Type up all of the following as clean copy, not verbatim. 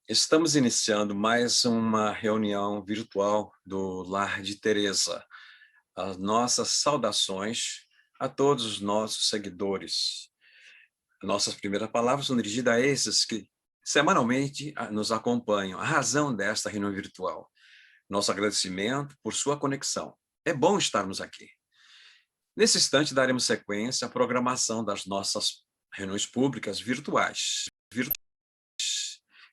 Estamos iniciando mais uma reunião virtual do Lar de Teresa. As nossas saudações a todos os nossos seguidores. Nossas primeiras palavras são dirigidas a esses que semanalmente nos acompanham. A razão desta reunião virtual. Nosso agradecimento por sua conexão. É bom estarmos aqui. Nesse instante, daremos sequência à programação das nossas reuniões públicas virtuais.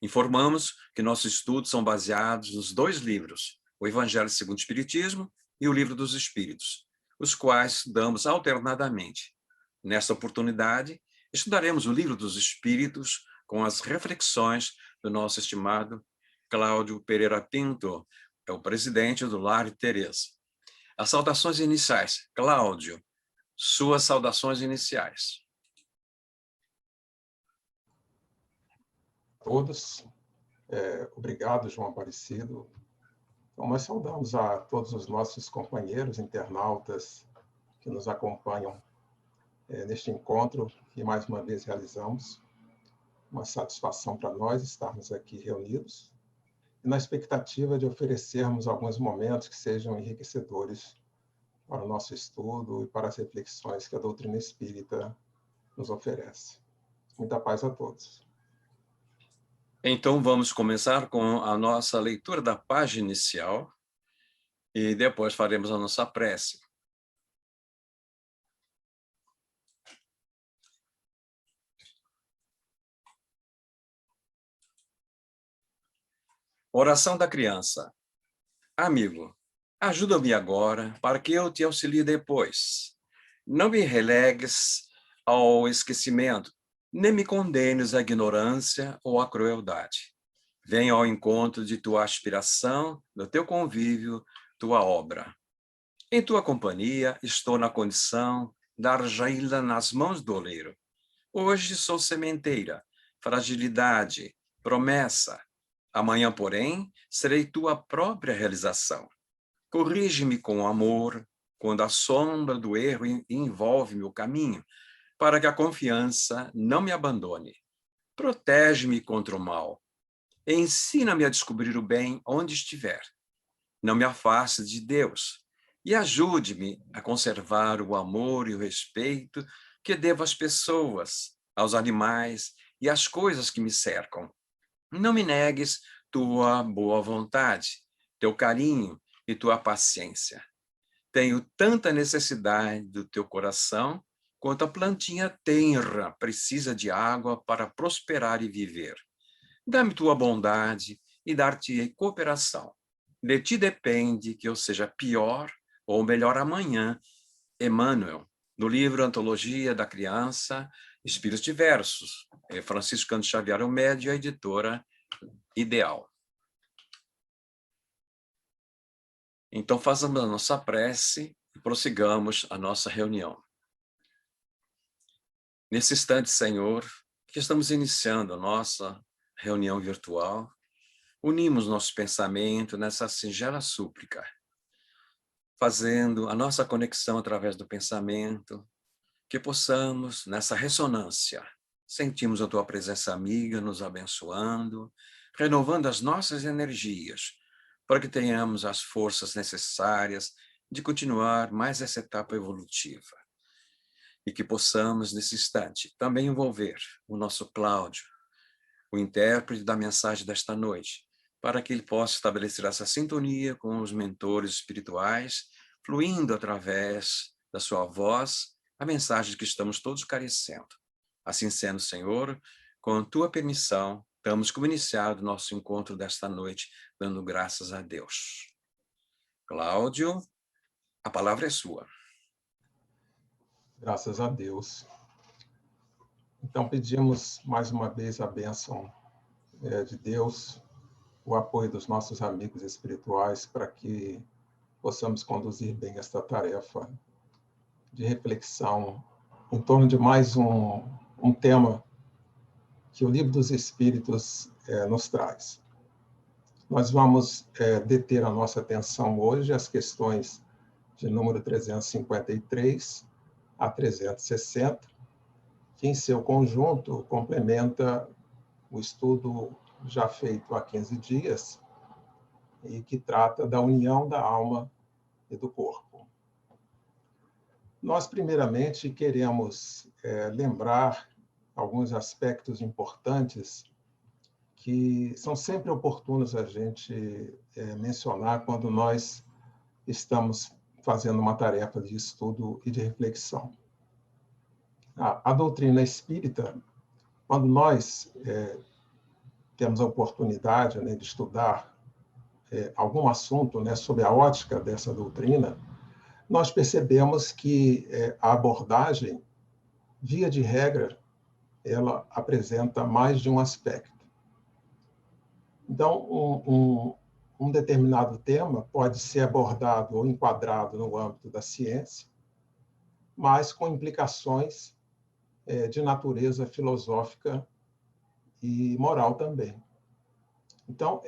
Informamos que nossos estudos são baseados nos 2 livros, o Evangelho segundo o Espiritismo e o Livro dos Espíritos, os quais estudamos alternadamente. Nesta oportunidade, estudaremos o Livro dos Espíritos com as reflexões do nosso estimado Cláudio Pereira Pinto, é o presidente do Lar de Teresa. As saudações iniciais. Cláudio, suas saudações iniciais. Todos. Obrigado, João Aparecido. Então, nós saudamos a todos os nossos companheiros internautas que nos acompanham neste encontro que mais uma vez realizamos. Uma satisfação para nós estarmos aqui reunidos e na expectativa de oferecermos alguns momentos que sejam enriquecedores para o nosso estudo e para as reflexões que a doutrina espírita nos oferece. Muita paz a todos. Então, vamos começar com a nossa leitura da página inicial e depois faremos a nossa prece. Oração da criança. Amigo, ajuda-me agora para que eu te auxilie depois. Não me relegues ao esquecimento, nem me condenes à ignorância ou à crueldade. Venha ao encontro de tua aspiração, do teu convívio, tua obra. Em tua companhia, estou na condição da argila nas mãos do oleiro. Hoje sou sementeira, fragilidade, promessa. Amanhã, porém, serei tua própria realização. Corrige-me com amor, quando a sombra do erro envolve meu caminho, para que a confiança não me abandone. Protege-me contra o mal. Ensina-me a descobrir o bem onde estiver. Não me afaste de Deus. E ajude-me a conservar o amor e o respeito que devo às pessoas, aos animais e às coisas que me cercam. Não me negues tua boa vontade, teu carinho e tua paciência. Tenho tanta necessidade do teu coração quanto a plantinha tenra precisa de água para prosperar e viver. Dá-me tua bondade e dar-te-ei cooperação. De ti depende que eu seja pior ou melhor amanhã. Emmanuel, no livro Antologia da Criança, Espíritos Diversos, Francisco Cândido Xavier, o médio, a editora Ideal. Então, façamos a nossa prece e prossigamos a nossa reunião. Nesse instante, Senhor, que estamos iniciando a nossa reunião virtual, unimos nosso pensamento nessa singela súplica, fazendo a nossa conexão através do pensamento, que possamos, nessa ressonância, sentimos a tua presença amiga nos abençoando, renovando as nossas energias, para que tenhamos as forças necessárias de continuar mais essa etapa evolutiva. E que possamos, nesse instante, também envolver o nosso Cláudio, o intérprete da mensagem desta noite, para que ele possa estabelecer essa sintonia com os mentores espirituais, fluindo através da sua voz a mensagem que estamos todos carecendo. Assim sendo, Senhor, com tua permissão, damos como iniciado o nosso encontro desta noite, dando graças a Deus. Cláudio, a palavra é sua. Graças a Deus. Então, pedimos mais uma vez a bênção de Deus, o apoio dos nossos amigos espirituais para que possamos conduzir bem esta tarefa de reflexão em torno de mais um tema que o Livro dos Espíritos nos traz. Nós vamos deter a nossa atenção hoje às questões de número 353 a 360, que em seu conjunto complementa o estudo já feito há 15 dias, e que trata da união da alma e do corpo. Nós, primeiramente, queremos lembrar alguns aspectos importantes que são sempre oportunos a gente mencionar quando nós estamos fazendo uma tarefa de estudo e de reflexão. A doutrina espírita, quando nós temos a oportunidade, né, de estudar algum assunto, né, sob a ótica dessa doutrina, nós percebemos que a abordagem, via de regra, ela apresenta mais de um aspecto. Então, um determinado tema pode ser abordado ou enquadrado no âmbito da ciência, mas com implicações de natureza filosófica e moral também. Então,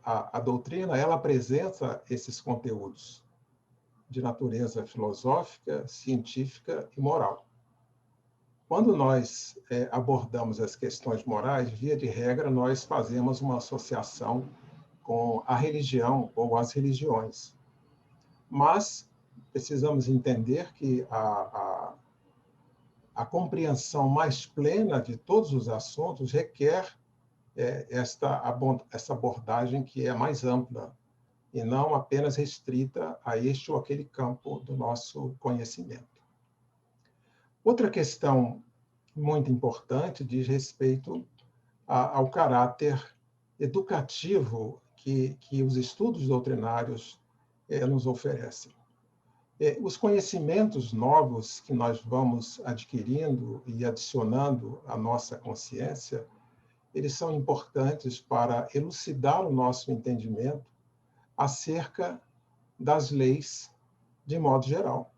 a doutrina, ela apresenta esses conteúdos de natureza filosófica, científica e moral. Quando nós abordamos as questões morais, via de regra, nós fazemos uma associação com a religião ou as religiões. Mas precisamos entender que a compreensão mais plena de todos os assuntos requer essa abordagem que é mais ampla e não apenas restrita a este ou aquele campo do nosso conhecimento. Outra questão muito importante diz respeito ao caráter educativo que os estudos doutrinários nos oferecem. Os conhecimentos novos que nós vamos adquirindo e adicionando à nossa consciência, eles são importantes para elucidar o nosso entendimento acerca das leis de modo geral.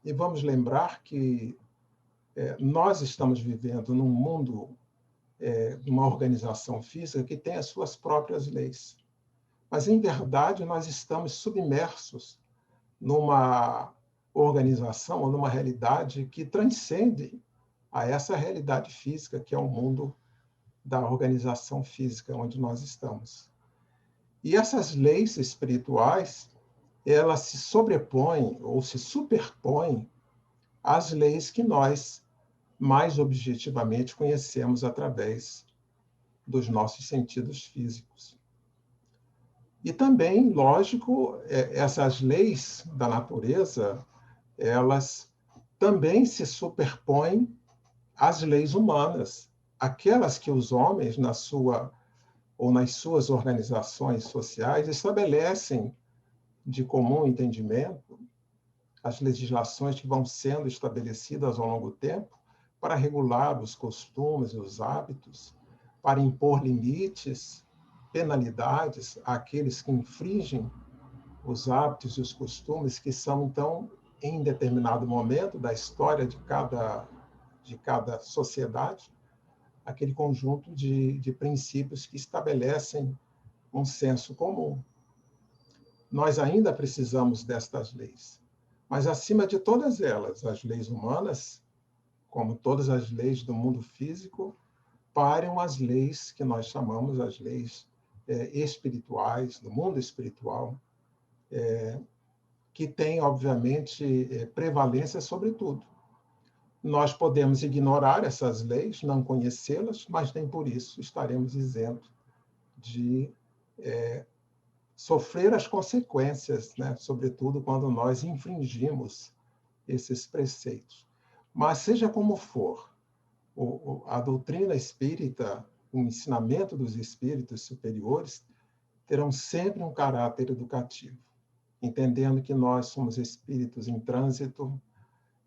E vamos lembrar que nós estamos vivendo num mundo, uma organização física que tem as suas próprias leis. Mas, em verdade, nós estamos submersos numa organização ou numa realidade que transcende a essa realidade física, que é o mundo da organização física onde nós estamos. E essas leis espirituais, elas se sobrepõem ou se superpõem às leis que nós mais objetivamente conhecemos através dos nossos sentidos físicos. E também, lógico, essas leis da natureza, elas também se superpõem às leis humanas, aquelas que os homens, nas suas organizações sociais, estabelecem de comum entendimento, as legislações que vão sendo estabelecidas ao longo do tempo para regular os costumes e os hábitos, para impor limites, penalidades àqueles que infringem os hábitos e os costumes que são, então, em determinado momento da história de cada sociedade, aquele conjunto de princípios que estabelecem um senso comum. Nós ainda precisamos destas leis, mas, acima de todas elas, as leis humanas, como todas as leis do mundo físico, param as leis que nós chamamos as leis espirituais, do mundo espiritual, que têm, obviamente, prevalência sobre tudo. Nós podemos ignorar essas leis, não conhecê-las, mas nem por isso estaremos isentos de sofrer as consequências, né? Sobretudo quando nós infringimos esses preceitos. Mas, seja como for, a doutrina espírita, o ensinamento dos espíritos superiores, terão sempre um caráter educativo, entendendo que nós somos espíritos em trânsito,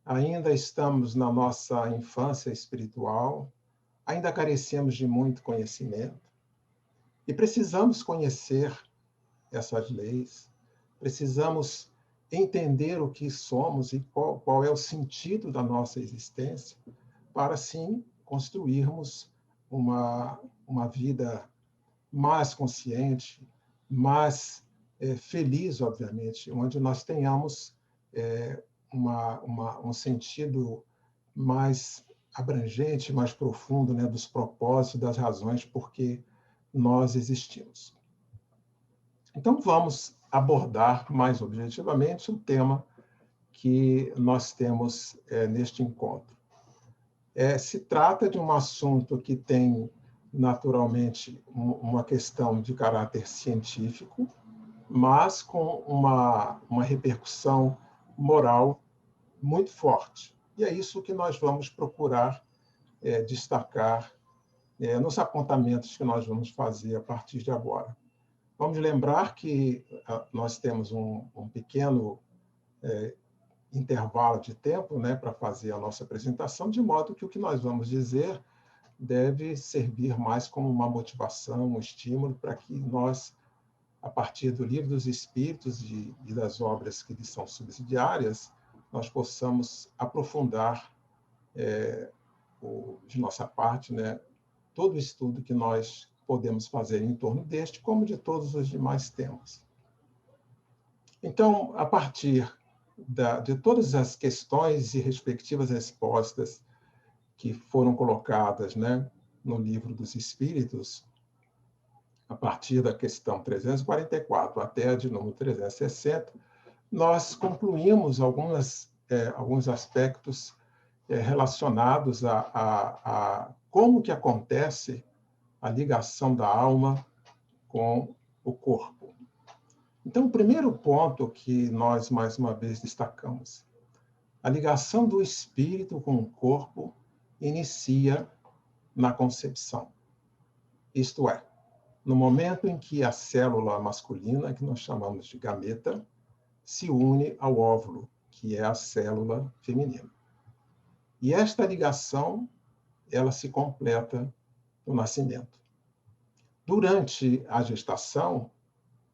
ainda estamos na nossa infância espiritual, ainda carecemos de muito conhecimento, e precisamos conhecer essas leis, precisamos entender o que somos e qual é o sentido da nossa existência, para, assim, construirmos uma vida mais consciente, mais feliz, obviamente, onde nós tenhamos um sentido mais abrangente, mais profundo, né, dos propósitos, das razões porque nós existimos. Então, vamos abordar mais objetivamente o tema que nós temos neste encontro. Se trata de um assunto que tem, naturalmente, uma questão de caráter científico, mas com uma repercussão moral muito forte. E é isso que nós vamos procurar destacar nos apontamentos que nós vamos fazer a partir de agora. Vamos lembrar que nós temos um pequeno intervalo de tempo, né, para fazer a nossa apresentação, de modo que o que nós vamos dizer deve servir mais como uma motivação, um estímulo para que nós, a partir do Livro dos Espíritos e das obras que lhe são subsidiárias, nós possamos aprofundar de nossa parte, né, todo o estudo que nós podemos fazer em torno deste, como de todos os demais temas. Então, a partir de todas as questões e respectivas respostas que foram colocadas, né, no Livro dos Espíritos, a partir da questão 344 até a de número 360, nós concluímos alguns aspectos relacionados a como que acontece a ligação da alma com o corpo. Então, o primeiro ponto que nós, mais uma vez, destacamos, a ligação do espírito com o corpo inicia na concepção. Isto é, no momento em que a célula masculina, que nós chamamos de gameta, se une ao óvulo, que é a célula feminina. E esta ligação, ela se completa no nascimento. Durante a gestação,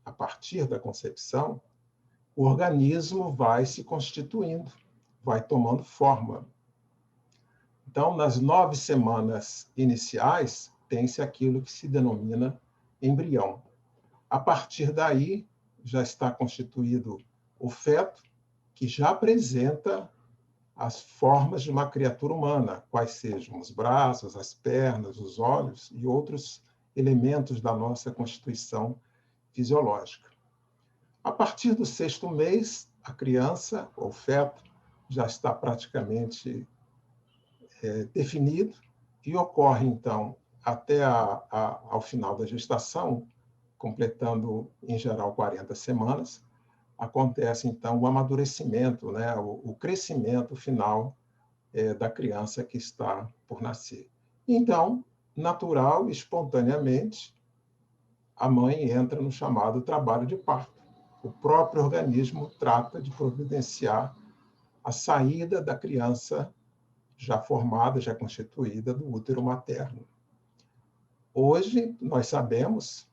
a partir da concepção, o organismo vai se constituindo, vai tomando forma. Então, nas 9 semanas iniciais, tem-se aquilo que se denomina embrião. A partir daí, já está constituído o feto, que já apresenta as formas de uma criatura humana, quais sejam os braços, as pernas, os olhos e outros elementos da nossa constituição fisiológica. A partir do 6º mês, a criança, ou feto, já está praticamente definido e ocorre, então, até ao final da gestação, completando, em geral, 40 semanas, acontece, então, o amadurecimento, né, o crescimento final da criança que está por nascer. Então, natural, espontaneamente, a mãe entra no chamado trabalho de parto. O próprio organismo trata de providenciar a saída da criança já formada, já constituída do útero materno. Hoje, nós sabemos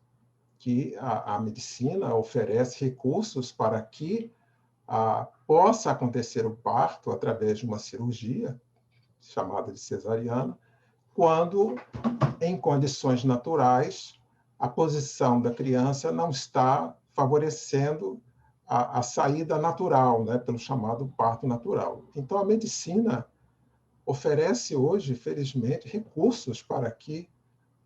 que a medicina oferece recursos para que possa acontecer o parto através de uma cirurgia, chamada de cesariana, quando, em condições naturais, a posição da criança não está favorecendo a saída natural, né, pelo chamado parto natural. Então, a medicina oferece hoje, felizmente, recursos para que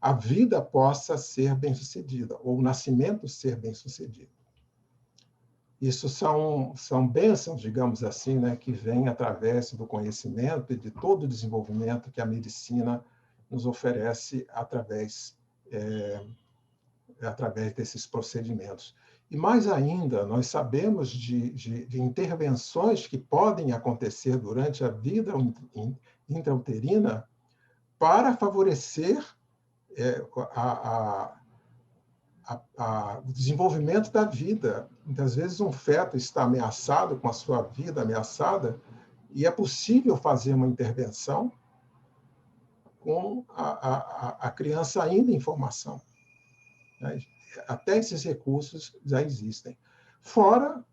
a vida possa ser bem-sucedida, ou o nascimento ser bem-sucedido. Isso são bênçãos, digamos assim, né, que vêm através do conhecimento e de todo o desenvolvimento que a medicina nos oferece através desses procedimentos. E mais ainda, nós sabemos de intervenções que podem acontecer durante a vida intrauterina para favorecer o desenvolvimento da vida. Muitas vezes um feto está ameaçado, com a sua vida ameaçada, e é possível fazer uma intervenção com a criança ainda em formação. Até esses recursos já existem. Fora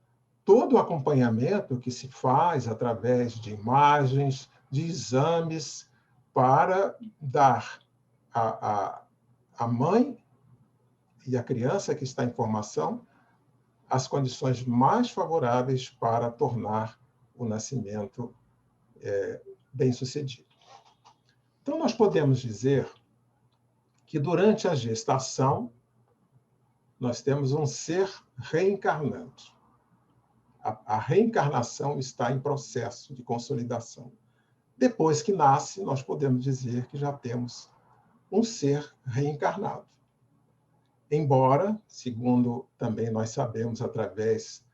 todo o acompanhamento que se faz através de imagens, de exames, para dar à mãe e à criança que está em formação as condições mais favoráveis para tornar o nascimento bem-sucedido. Então, nós podemos dizer que durante a gestação nós temos um ser reencarnante. A reencarnação está em processo de consolidação. Depois que nasce, nós podemos dizer que já temos um ser reencarnado. Embora, segundo também nós sabemos através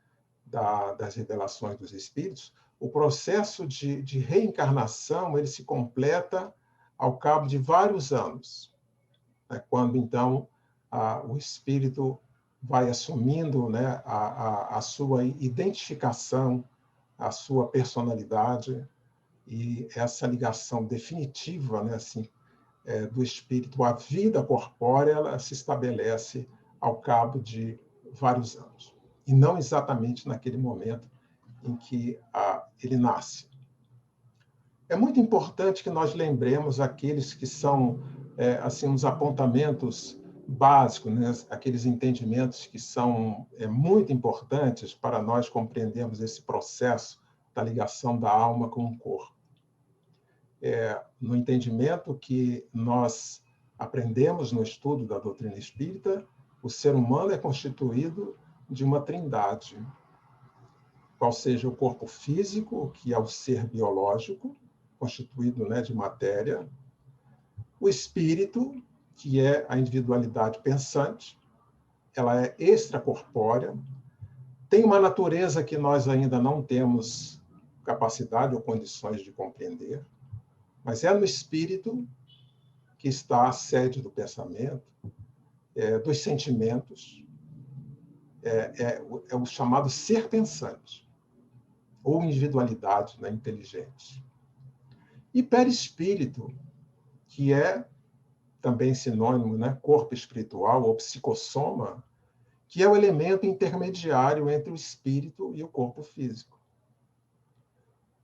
das revelações dos espíritos, o processo de reencarnação ele se completa ao cabo de vários anos, né? Quando, então, o espírito vai assumindo, né, a sua identificação, a sua personalidade, e essa ligação definitiva, né, assim, do espírito à vida corpórea, ela se estabelece ao cabo de vários anos, e não exatamente naquele momento em que ele nasce. É muito importante que nós lembremos aqueles que são assim, uns apontamentos básicos, né? Aqueles entendimentos que são muito importantes para nós compreendermos esse processo da ligação da alma com o corpo. No entendimento que nós aprendemos no estudo da doutrina espírita, o ser humano é constituído de uma trindade, qual seja o corpo físico, que é o ser biológico, constituído, né, de matéria, o espírito, que é a individualidade pensante, ela é extracorpórea, tem uma natureza que nós ainda não temos capacidade ou condições de compreender, mas é no espírito que está a sede do pensamento, dos sentimentos, é o chamado ser pensante, ou individualidade, né, inteligente. E perispírito, que é também sinônimo, né, corpo espiritual ou psicossoma, que é o elemento intermediário entre o espírito e o corpo físico.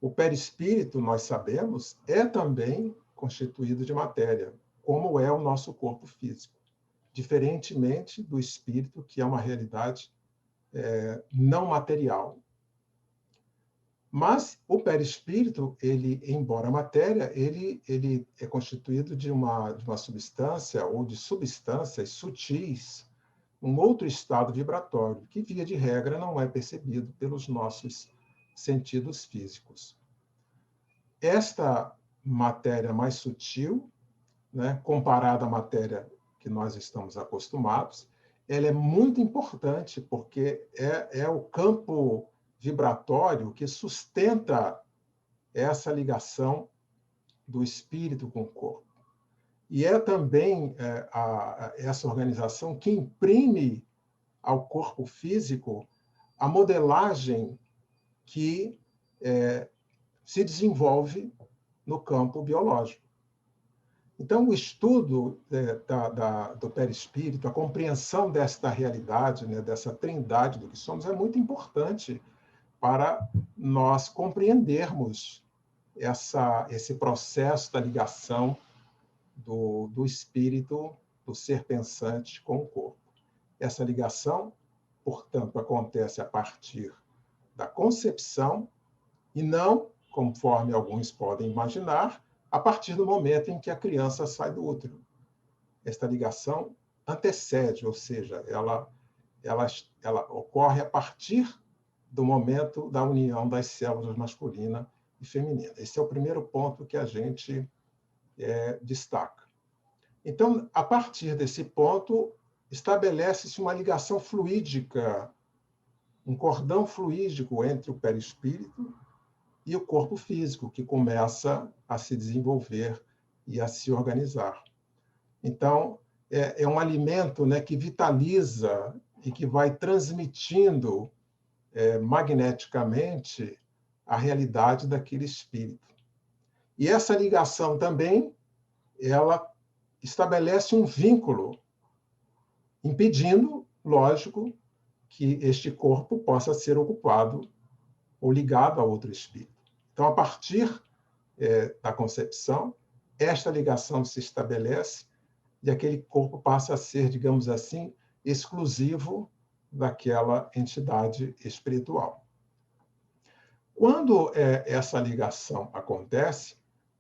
O perispírito, nós sabemos, é também constituído de matéria, como é o nosso corpo físico, diferentemente do espírito, que é uma realidade não material. Mas o perispírito, ele, embora matéria, ele é constituído de uma substância ou de substâncias sutis, um outro estado vibratório, que, via de regra, não é percebido pelos nossos sentidos físicos. Esta matéria mais sutil, né, comparada à matéria que nós estamos acostumados, ela é muito importante, porque é o campo vibratório que sustenta essa ligação do espírito com o corpo. E é também essa organização que imprime ao corpo físico a modelagem que se desenvolve no campo biológico. Então, o estudo do perispírito, a compreensão desta realidade, né, dessa trindade do que somos, é muito importante para nós compreendermos esse processo da ligação do espírito, do ser pensante com o corpo. Essa ligação, portanto, acontece a partir da concepção e não, conforme alguns podem imaginar, a partir do momento em que a criança sai do útero. Esta ligação antecede, ou seja, ela ocorre a partir do momento da união das células masculina e feminina. Esse é o primeiro ponto que a gente destaca. Então, a partir desse ponto, estabelece-se uma ligação fluídica, um cordão fluídico entre o perispírito e o corpo físico, que começa a se desenvolver e a se organizar. Então, é um alimento, né, que vitaliza e que vai transmitindo magneticamente a realidade daquele espírito. E essa ligação também, ela estabelece um vínculo, impedindo, lógico, que este corpo possa ser ocupado ou ligado a outro espírito. Então, a partir da concepção, esta ligação se estabelece e aquele corpo passa a ser, digamos assim, exclusivo daquela entidade espiritual. Quando essa ligação acontece,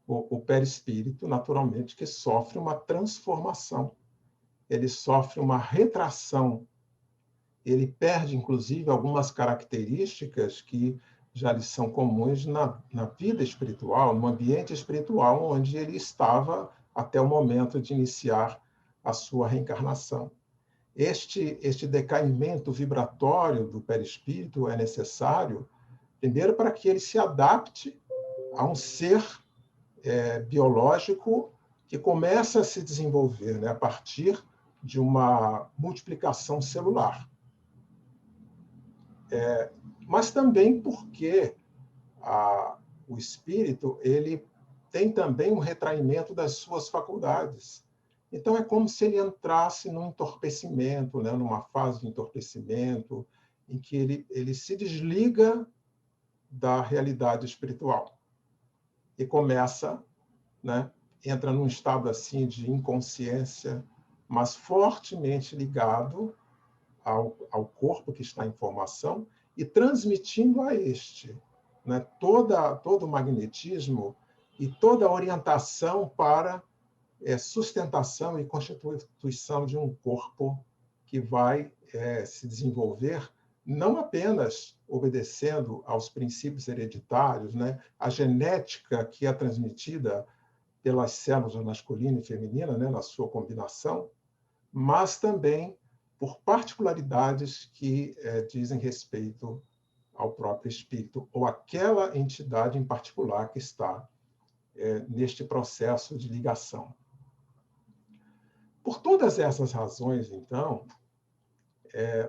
o perispírito, naturalmente, que sofre uma transformação. ele sofre uma retração. Ele perde, inclusive, algumas características que já lhe são comuns na vida espiritual, no ambiente espiritual onde ele estava até o momento de iniciar a sua reencarnação. Este decaimento vibratório do perispírito é necessário, primeiro, para que ele se adapte a um ser biológico que começa a se desenvolver, né, a partir de uma multiplicação celular. Mas também porque o espírito ele tem também um retraimento das suas faculdades. Então, é como se ele entrasse num entorpecimento, né, numa fase de entorpecimento, em que ele se desliga da realidade espiritual e começa, né, entra num estado assim de inconsciência, mas fortemente ligado ao corpo que está em formação e transmitindo a este, né, todo o magnetismo e toda a orientação para sustentação e constituição de um corpo que vai se desenvolver não apenas obedecendo aos princípios hereditários, né, a genética que é transmitida pelas células masculina e feminina, né, na sua combinação, mas também por particularidades que dizem respeito ao próprio espírito, ou aquela entidade em particular que está neste processo de ligação. Por todas essas razões, então,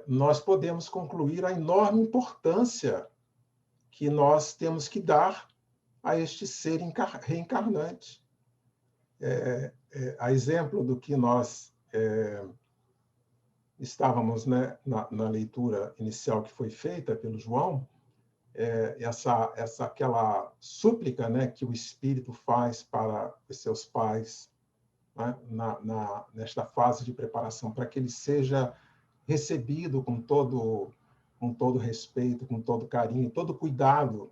nós podemos concluir a enorme importância que nós temos que dar a este ser reencarnante. A exemplo do que nós estávamos, né, na leitura inicial que foi feita pelo João, aquela súplica, né, que o Espírito faz para os seus pais, né, nesta fase de preparação, para que ele seja recebido com todo respeito, com todo carinho, todo cuidado.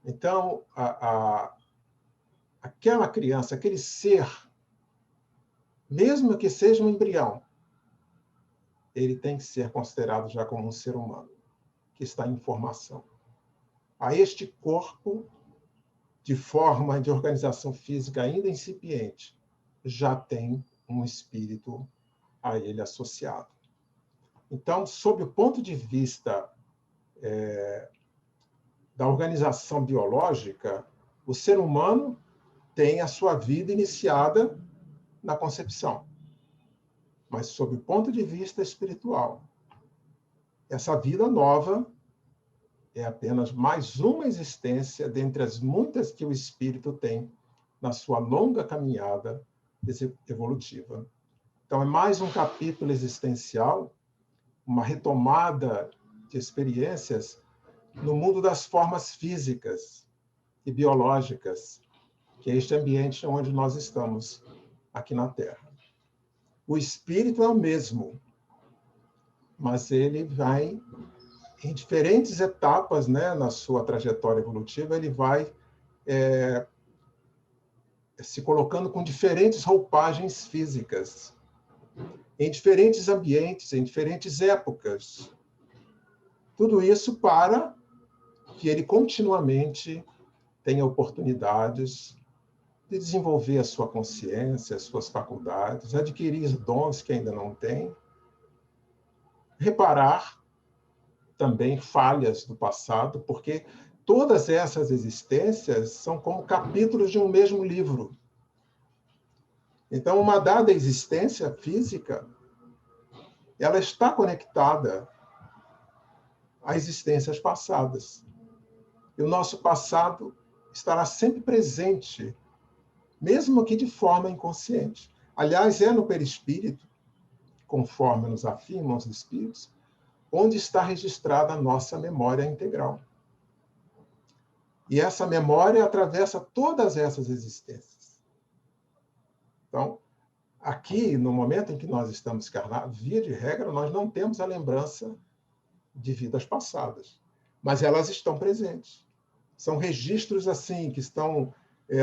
Então, aquela criança, aquele ser, mesmo que seja um embrião, ele tem que ser considerado já como um ser humano, que está em formação. A este corpo, de forma de organização física ainda incipiente, já tem um espírito a ele associado. Então, sob o ponto de vista da organização biológica, o ser humano tem a sua vida iniciada na concepção. Mas, sob o ponto de vista espiritual, essa vida nova é apenas mais uma existência dentre as muitas que o espírito tem na sua longa caminhada evolutiva. Então, é mais um capítulo existencial, uma retomada de experiências no mundo das formas físicas e biológicas, que é este ambiente onde nós estamos aqui na Terra. O espírito é o mesmo, mas ele vai, em diferentes etapas, né, na sua trajetória evolutiva, ele vai se colocando com diferentes roupagens físicas, em diferentes ambientes, em diferentes épocas. Tudo isso para que ele continuamente tenha oportunidades de desenvolver a sua consciência, as suas faculdades, adquirir dons que ainda não tem, reparar também falhas do passado, porque todas essas existências são como capítulos de um mesmo livro. Então, uma dada existência física, ela está conectada a existências passadas. E o nosso passado estará sempre presente, mesmo que de forma inconsciente. Aliás, é no perispírito, conforme nos afirmam os espíritos, onde está registrada a nossa memória integral. E essa memória atravessa todas essas existências. Então, aqui, no momento em que nós estamos encarnados, via de regra, nós não temos a lembrança de vidas passadas, mas elas estão presentes. São registros assim que estão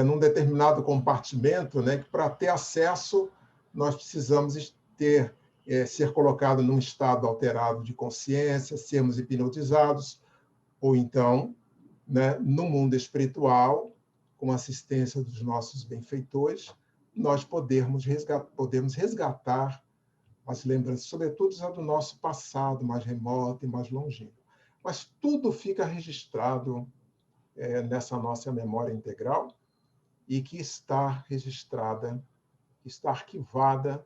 num determinado compartimento, né, que para ter acesso nós precisamos ser colocados num estado alterado de consciência, sermos hipnotizados, ou então, né, no mundo espiritual, com assistência dos nossos benfeitores, nós podemos resgatar as lembranças, sobretudo a do nosso passado mais remoto e mais longínquo. Mas tudo fica registrado nessa nossa memória integral e que está registrada, está arquivada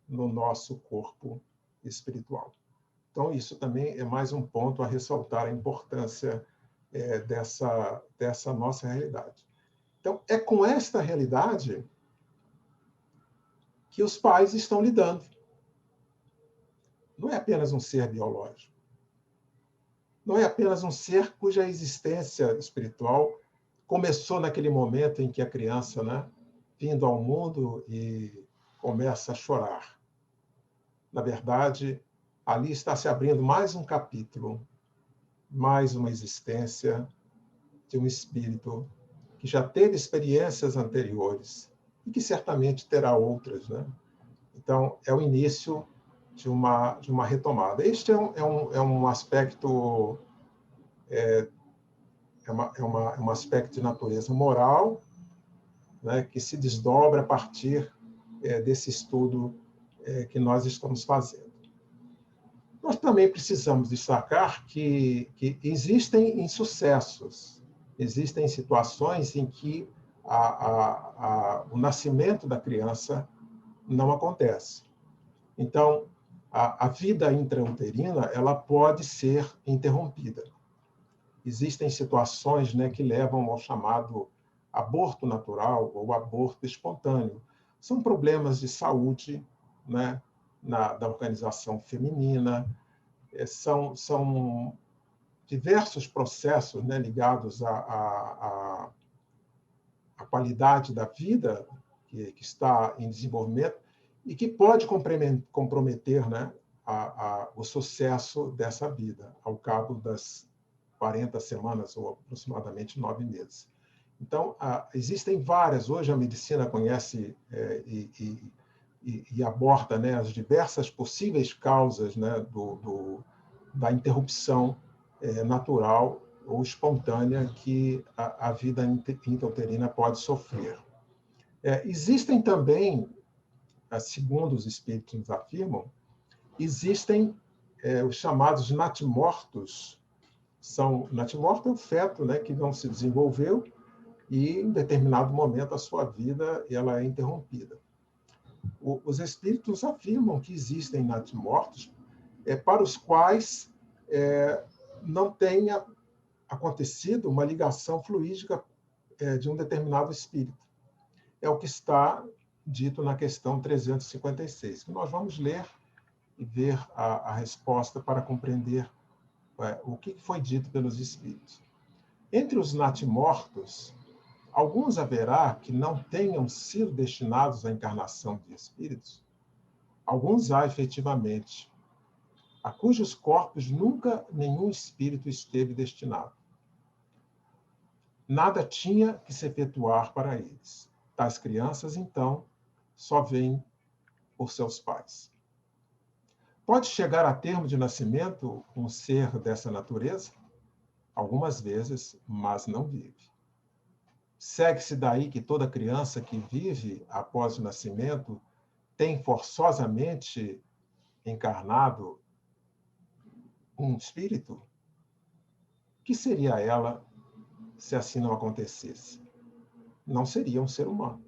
no nosso corpo espiritual. Então, isso também é mais um ponto a ressaltar a importância dessa nossa realidade. Então, é com esta realidade que os pais estão lidando. Não é apenas um ser biológico. Não é apenas um ser cuja existência espiritual começou naquele momento em que a criança, né, vindo ao mundo e começa a chorar. Na verdade, ali está se abrindo mais um capítulo, mais uma existência de um espírito que já teve experiências anteriores e que certamente terá outras, né? Então, é o início de uma retomada. Este é um aspecto um aspecto de natureza moral, né, que se desdobra a partir desse estudo que nós estamos fazendo. Nós também precisamos destacar que existem insucessos, existem situações em que o nascimento da criança não acontece. Então, a vida intrauterina ela pode ser interrompida. Existem situações, né, que levam ao chamado aborto natural ou aborto espontâneo. São problemas de saúde, né, da organização feminina, são diversos processos, né, ligados à qualidade da vida que está em desenvolvimento e que pode comprometer, né, o sucesso dessa vida ao cabo das 40 semanas ou aproximadamente 9 meses. Então, existem várias, hoje a medicina conhece e aborda, né, as diversas possíveis causas, né, da interrupção natural ou espontânea que a vida intrauterina pode sofrer. Existem também, segundo os espíritos nos afirmam, existem os chamados natimortos. Natimorto é um feto, né, que não se desenvolveu e, em determinado momento, a sua vida ela é interrompida. Os espíritos afirmam que existem natimortos para os quais não tenha acontecido uma ligação fluídica de um determinado espírito. É o que está dito na questão 356, que nós vamos ler e ver a resposta para compreender o que foi dito pelos espíritos. Entre os natimortos, alguns haverá que não tenham sido destinados à encarnação de espíritos. Alguns há, efetivamente, a cujos corpos nunca nenhum espírito esteve destinado. Nada tinha que se efetuar para eles. Tais crianças, então, só vêm por seus pais. Pode chegar a termo de nascimento um ser dessa natureza? Algumas vezes, mas não vive. Segue-se daí que toda criança que vive após o nascimento tem forçosamente encarnado um espírito? Que seria ela se assim não acontecesse? Não seria um ser humano.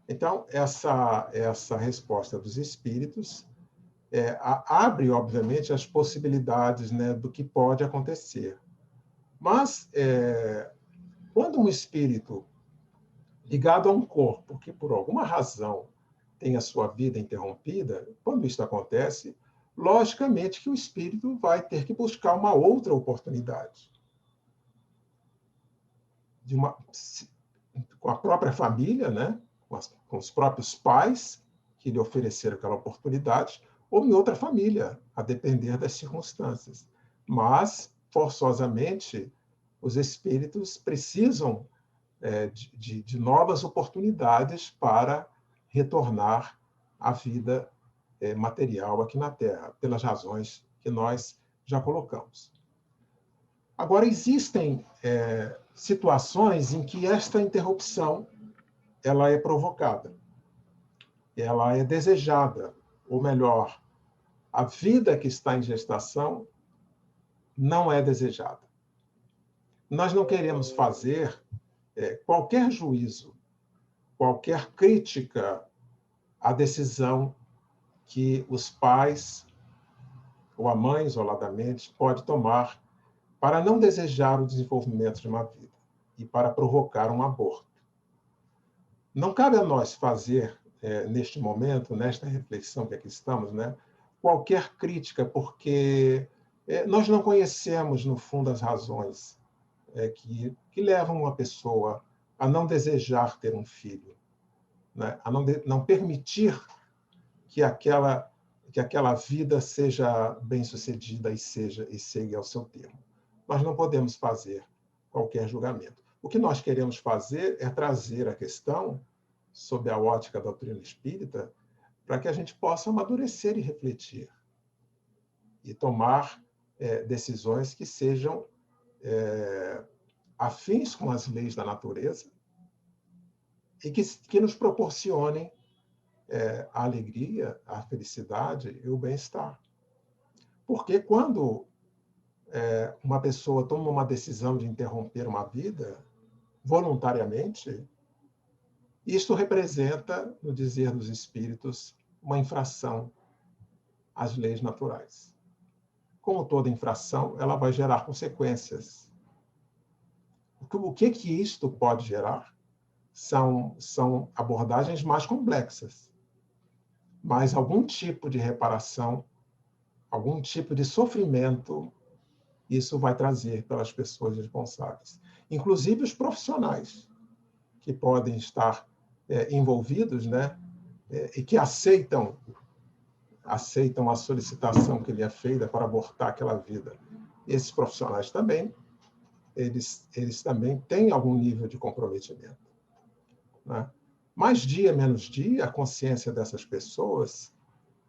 Então, essa resposta dos espíritos abre, obviamente, as possibilidades, né, do que pode acontecer. Mas, quando um espírito ligado a um corpo que, por alguma razão, tem a sua vida interrompida, quando isso acontece, logicamente que o espírito vai ter que buscar uma outra oportunidade. Com a própria família, né? Com os próprios pais que lhe ofereceram aquela oportunidade, ou em outra família, a depender das circunstâncias. Mas, forçosamente, os espíritos precisam de novas oportunidades para retornar à vida material aqui na Terra, pelas razões que nós já colocamos. Agora, existem situações em que esta interrupção ela é provocada, ela é desejada, ou melhor, a vida que está em gestação não é desejada. Nós não queremos fazer qualquer juízo, qualquer crítica à decisão que os pais ou a mãe, isoladamente, pode tomar para não desejar o desenvolvimento de uma vida e para provocar um aborto. Não cabe a nós fazer, neste momento, nesta reflexão que aqui estamos, né, qualquer crítica, porque nós não conhecemos, no fundo, as razões que levam uma pessoa a não desejar ter um filho, né, a não permitir que aquela vida seja bem-sucedida e chegue ao seu termo. Nós não podemos fazer qualquer julgamento. O que nós queremos fazer é trazer a questão, sob a ótica da doutrina espírita, para que a gente possa amadurecer e refletir, e tomar decisões que sejam afins com as leis da natureza e que nos proporcionem a alegria, a felicidade e o bem-estar. Porque quando uma pessoa toma uma decisão de interromper uma vida, voluntariamente, isto representa, no dizer dos espíritos, uma infração às leis naturais. Como toda infração, ela vai gerar consequências. O que isto pode gerar são abordagens mais complexas, mas algum tipo de reparação, algum tipo de sofrimento, isso vai trazer pelas pessoas responsáveis. Inclusive os profissionais, que podem estar envolvidos, né, e que aceitam a solicitação que lhe é feita para abortar aquela vida. Esses profissionais também, eles também têm algum nível de comprometimento, né? Mais dia, menos dia, a consciência dessas pessoas,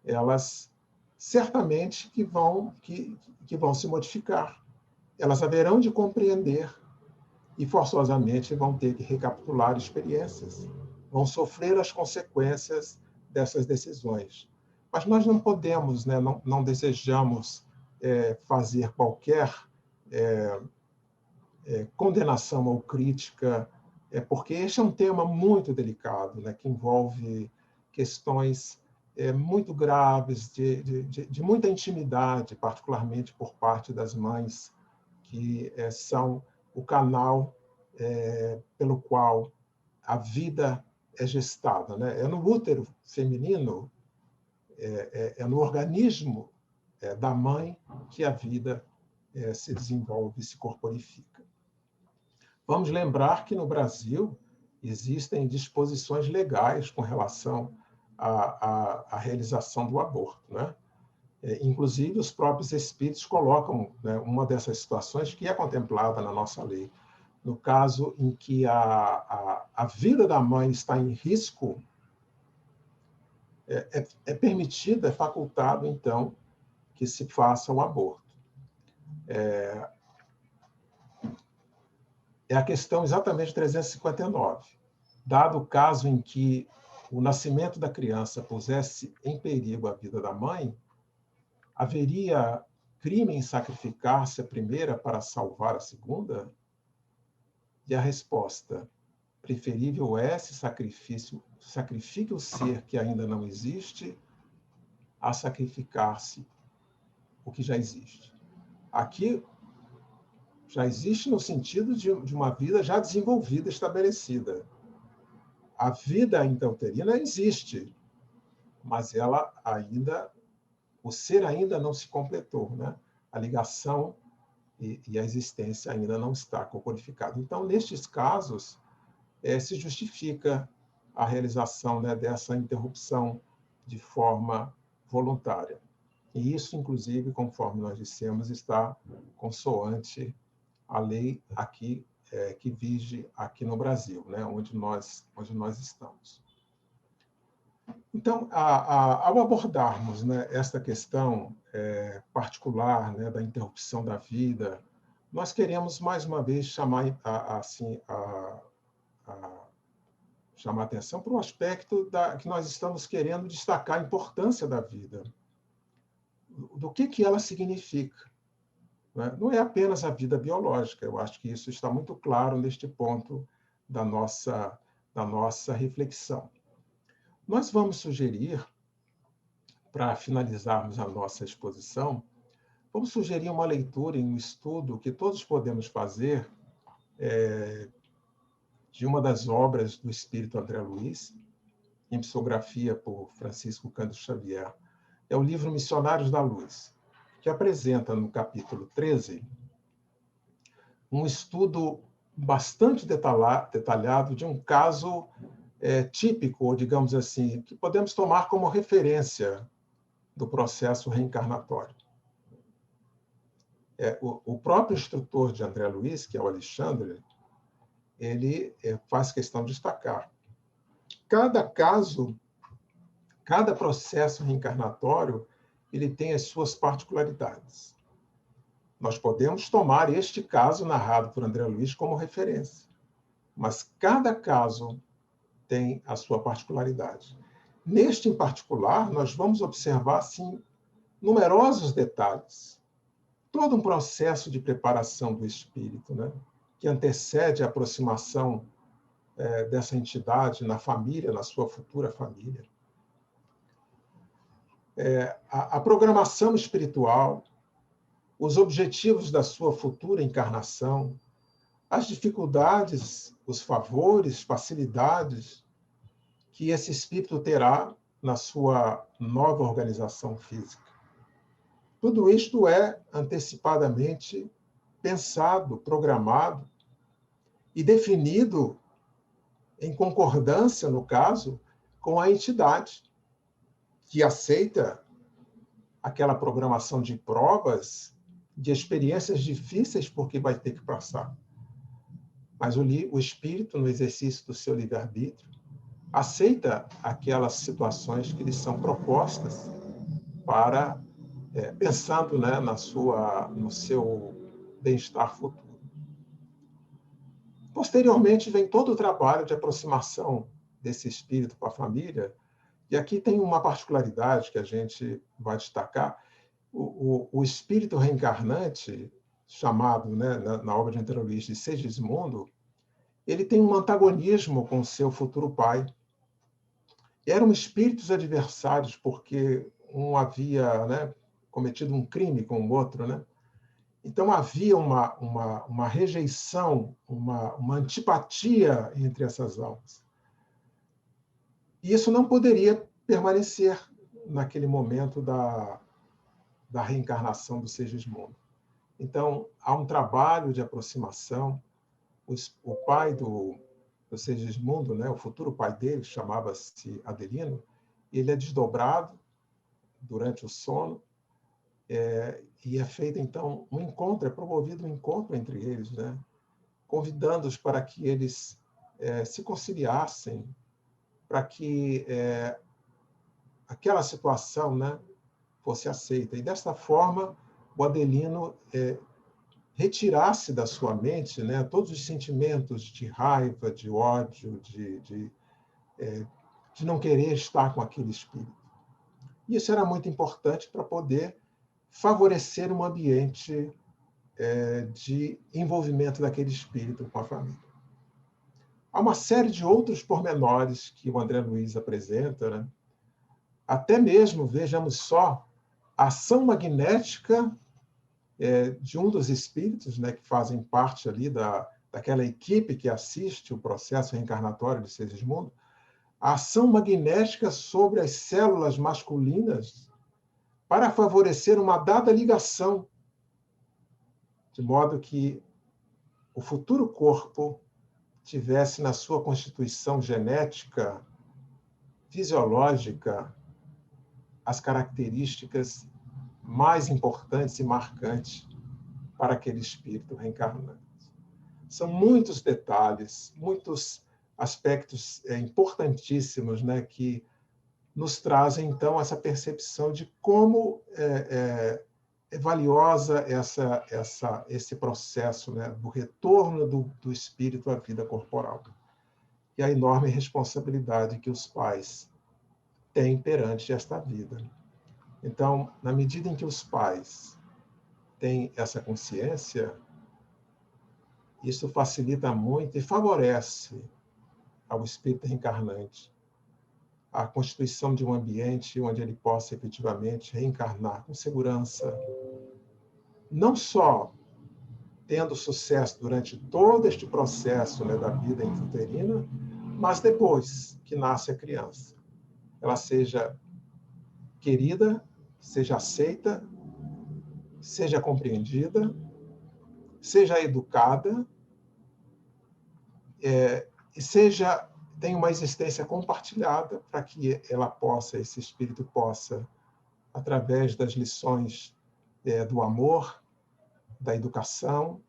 elas certamente que vão se modificar. Elas haverão de compreender e forçosamente vão ter que recapitular experiências, vão sofrer as consequências dessas decisões. Mas nós não podemos, né, não desejamos fazer qualquer condenação ou crítica, porque este é um tema muito delicado, né, que envolve questões muito graves, de muita intimidade, particularmente por parte das mães, que são o canal pelo qual a vida é gestada, né? É no útero feminino, é no organismo da mãe que a vida se desenvolve, se corporifica. Vamos lembrar que no Brasil existem disposições legais com relação à realização do aborto, né? Inclusive, os próprios espíritos colocam, né, uma dessas situações que é contemplada na nossa lei. No caso em que a vida da mãe está em risco, é permitido, é facultado, então, que se faça o aborto. É a questão exatamente 359. Dado o caso em que o nascimento da criança pusesse em perigo a vida da mãe, haveria crime em sacrificar-se a primeira para salvar a segunda? E a resposta: preferível é se sacrifique o ser que ainda não existe a sacrificar-se o que já existe. Aqui já existe no sentido de uma vida já desenvolvida, estabelecida. A vida intrauterina existe, mas ela ainda, o ser ainda não se completou, né? A ligação e a existência ainda não está corporificada. Então, nestes casos, se justifica a realização, né, dessa interrupção de forma voluntária. E isso, inclusive, conforme nós dissemos, está consoante a lei aqui que vige aqui no Brasil, né, onde nós estamos. Então, ao abordarmos, né, esta questão particular, né, da interrupção da vida, nós queremos, mais uma vez, chamar atenção para o aspecto que nós estamos querendo destacar a importância da vida, do que ela significa. Né? Não é apenas a vida biológica, eu acho que isso está muito claro neste ponto da nossa reflexão. Nós vamos sugerir, para finalizarmos a nossa exposição, vamos sugerir uma leitura e um estudo que todos podemos fazer de uma das obras do Espírito André Luiz, em psicografia por Francisco Cândido Xavier. É o livro Missionários da Luz, que apresenta, no capítulo 13, um estudo bastante detalhado de um caso típico, ou digamos assim, que podemos tomar como referência do processo reencarnatório. O próprio instrutor de André Luiz, que é o Alexandre, ele faz questão de destacar. Cada caso, cada processo reencarnatório, ele tem as suas particularidades. Nós podemos tomar este caso narrado por André Luiz como referência, mas cada caso tem a sua particularidade. Neste em particular, nós vamos observar, assim, numerosos detalhes. Todo um processo de preparação do espírito, né, que antecede a aproximação dessa entidade na família, na sua futura família. A programação espiritual, os objetivos da sua futura encarnação, as dificuldades, os favores, facilidades que esse espírito terá na sua nova organização física. Tudo isto é antecipadamente pensado, programado e definido em concordância, no caso, com a entidade que aceita aquela programação de provas, de experiências difíceis porque vai ter que passar. Mas o espírito, no exercício do seu livre-arbítrio, aceita aquelas situações que lhe são propostas para, pensando, né, no seu bem-estar futuro. Posteriormente, vem todo o trabalho de aproximação desse espírito com a família, e aqui tem uma particularidade que a gente vai destacar. O espírito reencarnante, chamado, né, na obra de André Luiz de Segismundo, ele tem um antagonismo com o seu futuro pai. Eram espíritos adversários, porque um havia, né, cometido um crime com o outro, né? Então, havia uma rejeição, uma antipatia entre essas almas. E isso não poderia permanecer naquele momento da reencarnação do Segismundo. Então, há um trabalho de aproximação. O pai do Segismundo, né, o futuro pai dele, chamava-se Adelino, ele é desdobrado durante o sono, e é feito, então, um encontro, é promovido um encontro entre eles, né, convidando-os para que eles se conciliassem, para que aquela situação, né, fosse aceita. E, desta forma, o Adelino retirasse da sua mente, né, todos os sentimentos de raiva, de ódio, de não querer estar com aquele espírito. E isso era muito importante para poder favorecer um ambiente de envolvimento daquele espírito com a família. Há uma série de outros pormenores que o André Luiz apresenta, né? Até mesmo, vejamos só, a ação magnética de um dos espíritos, né, que fazem parte ali daquela equipe que assiste o processo reencarnatório de Segismundo, a ação magnética sobre as células masculinas para favorecer uma dada ligação, de modo que o futuro corpo tivesse na sua constituição genética, fisiológica, as características mais importantes e marcantes para aquele espírito reencarnante. São muitos detalhes, muitos aspectos importantíssimos, né, que nos trazem, então, essa percepção de como é valiosa esse processo, né, do retorno do espírito à vida corporal. E a enorme responsabilidade que os pais têm perante esta vida. Então, na medida em que os pais têm essa consciência, isso facilita muito e favorece ao espírito reencarnante a constituição de um ambiente onde ele possa efetivamente reencarnar com segurança, não só tendo sucesso durante todo este processo, né, da vida intrauterina, mas depois que nasce a criança, ela seja querida, seja aceita, seja compreendida, seja educada, e tenha uma existência compartilhada para que esse espírito possa, através das lições do amor, da educação,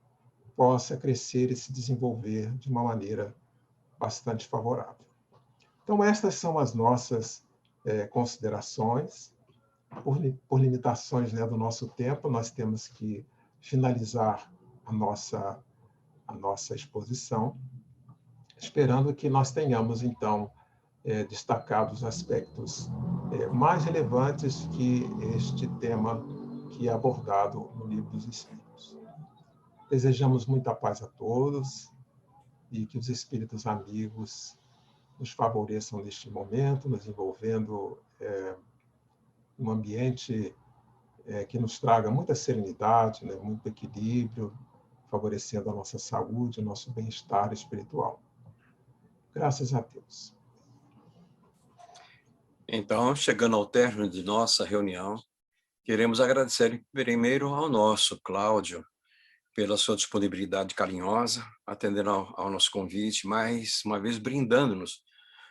possa crescer e se desenvolver de uma maneira bastante favorável. Então, estas são as nossas considerações. Por limitações, né, do nosso tempo, nós temos que finalizar a nossa exposição, esperando que nós tenhamos, então, destacado os aspectos mais relevantes que este tema que é abordado no Livro dos Espíritos. Desejamos muita paz a todos e que os espíritos amigos nos favoreçam neste momento, nos envolvendo um ambiente que nos traga muita serenidade, né, muito equilíbrio, favorecendo a nossa saúde, o nosso bem-estar espiritual. Graças a Deus. Então, chegando ao término de nossa reunião, queremos agradecer primeiro ao nosso Cláudio pela sua disponibilidade carinhosa, atendendo ao nosso convite, mais uma vez brindando-nos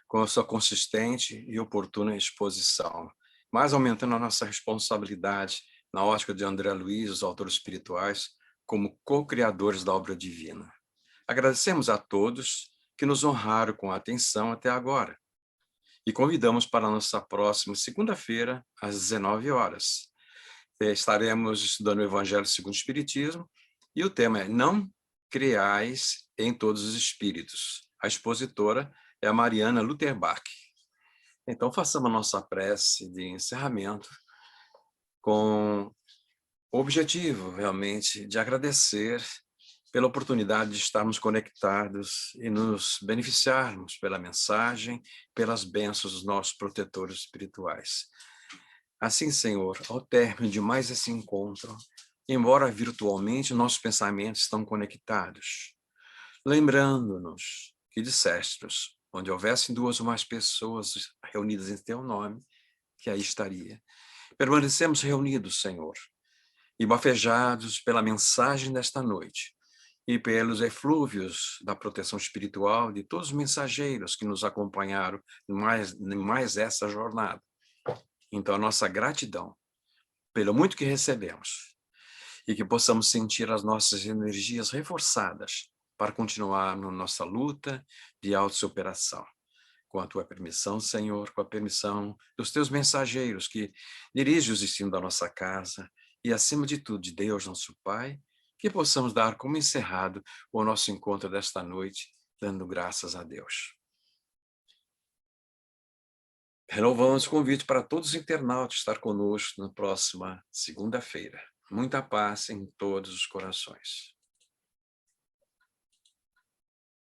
com a sua consistente e oportuna exposição, mais aumentando a nossa responsabilidade na ótica de André Luiz, os autores espirituais, como co-criadores da obra divina. Agradecemos a todos que nos honraram com a atenção até agora e convidamos para a nossa próxima segunda-feira, às 19 horas. Estaremos estudando o Evangelho segundo o Espiritismo e o tema é Não Creais em Todos os Espíritos. A expositora é a Mariana Lutherbach. Então, façamos a nossa prece de encerramento com o objetivo, realmente, de agradecer pela oportunidade de estarmos conectados e nos beneficiarmos pela mensagem, pelas bênçãos dos nossos protetores espirituais. Assim, Senhor, ao término de mais esse encontro, embora virtualmente, nossos pensamentos estão conectados, lembrando-nos que dissestes, onde houvessem 2 ou mais pessoas reunidas em teu nome, que aí estaria. Permanecemos reunidos, Senhor, e bafejados pela mensagem desta noite e pelos eflúvios da proteção espiritual de todos os mensageiros que nos acompanharam em mais essa jornada. Então, a nossa gratidão pelo muito que recebemos e que possamos sentir as nossas energias reforçadas para continuar na nossa luta de autossuperação. Com a tua permissão, Senhor, com a permissão dos teus mensageiros que dirigem os destinos da nossa casa e, acima de tudo, de Deus, nosso Pai, que possamos dar como encerrado o nosso encontro desta noite, dando graças a Deus. Renovamos o convite para todos os internautas estar conosco na próxima segunda-feira. Muita paz em todos os corações.